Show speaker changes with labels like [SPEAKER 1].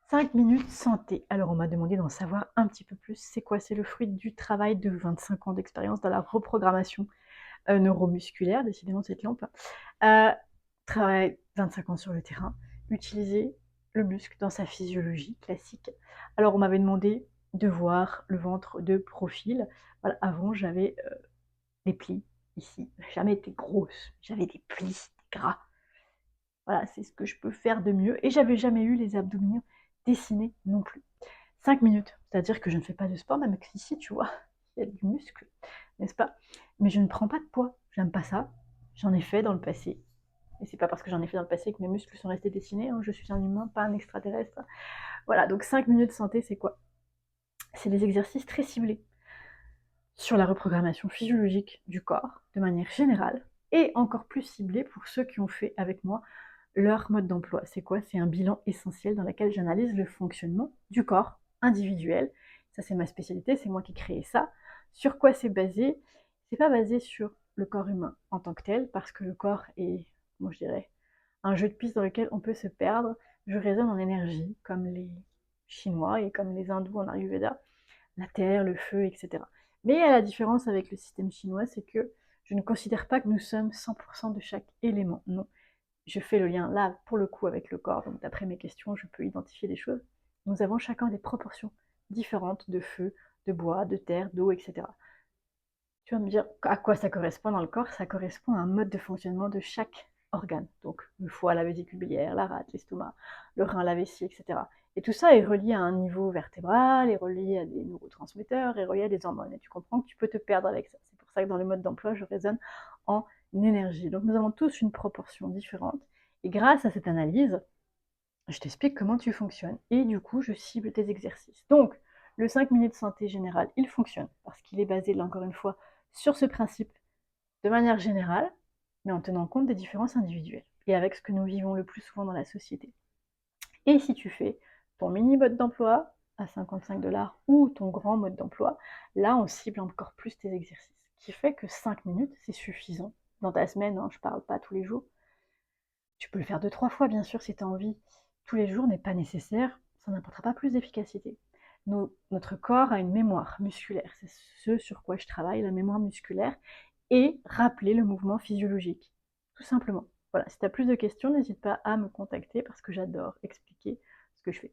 [SPEAKER 1] 5 minutes santé. Alors, on m'a demandé d'en savoir un petit peu plus. C'est quoi? C'est le fruit du travail de 25 ans d'expérience dans la reprogrammation neuromusculaire, décidément cette lampe. Travail 25 ans sur le terrain, utiliser le muscle dans sa physiologie classique. Alors, on m'avait demandé de voir le ventre de profil. Voilà, avant, j'avais des plis ici. J'ai jamais été grosse, j'avais des plis, des gras. Voilà, c'est ce que je peux faire de mieux. Et j'avais jamais eu les abdominaux dessinés non plus. 5 minutes, c'est-à-dire que je ne fais pas de sport, même ici, tu vois, il y a du muscle, n'est-ce pas? Mais je ne prends pas de poids, j'aime pas ça. J'en ai fait dans le passé. Et c'est pas parce que j'en ai fait dans le passé que mes muscles sont restés dessinés, hein. Je suis un humain, pas un extraterrestre. Voilà, donc 5 minutes santé, c'est quoi? C'est des exercices très ciblés sur la reprogrammation physiologique du corps, de manière générale, et encore plus ciblés pour ceux qui ont fait avec moi leur mode d'emploi. C'est quoi? C'est un bilan essentiel dans lequel j'analyse le fonctionnement du corps individuel. Ça, c'est ma spécialité, c'est moi qui ai créé ça. Sur quoi c'est basé? C'est pas basé sur le corps humain en tant que tel, parce que le corps est, moi je dirais, un jeu de piste dans lequel on peut se perdre. Je raisonne en énergie, comme les Chinois et comme les Hindous en Ayurveda, la terre, le feu, etc. Mais la différence avec le système chinois, c'est que je ne considère pas que nous sommes 100% de chaque élément. Non, je fais le lien là, pour le coup, avec le corps. Donc d'après mes questions, je peux identifier des choses. Nous avons chacun des proportions différentes de feu, de bois, de terre, d'eau, etc. Tu vas me dire à quoi ça correspond dans le corps? Ça correspond à un mode de fonctionnement de chaque organe. Donc le foie, la vésicule biliaire, la rate, l'estomac, le rein, la vessie, etc. Et tout ça est relié à un niveau vertébral, est relié à des neurotransmetteurs, est relié à des hormones. Et tu comprends que tu peux te perdre avec ça. C'est pour ça que dans le mode d'emploi, je raisonne en énergie. Donc nous avons tous une proportion différente. Et grâce à cette analyse, je t'explique comment tu fonctionnes. Et du coup, je cible tes exercices. Donc, le 5 minutes santé générale, il fonctionne parce qu'il est basé, là encore une fois, sur ce principe de manière générale, mais en tenant compte des différences individuelles et avec ce que nous vivons le plus souvent dans la société. Et si tu fais ton mini mode d'emploi à 55 $ ou ton grand mode d'emploi, là on cible encore plus tes exercices. Ce qui fait que 5 minutes, c'est suffisant. Dans ta semaine, hein, je ne parle pas tous les jours. Tu peux le faire 2-3 fois, bien sûr, si tu as envie. Tous les jours n'est pas nécessaire, ça n'apportera pas plus d'efficacité. Notre corps a une mémoire musculaire, c'est ce sur quoi je travaille, la mémoire musculaire, et rappeler le mouvement physiologique, tout simplement. Voilà, si tu as plus de questions, n'hésite pas à me contacter parce que j'adore expliquer ce que je fais.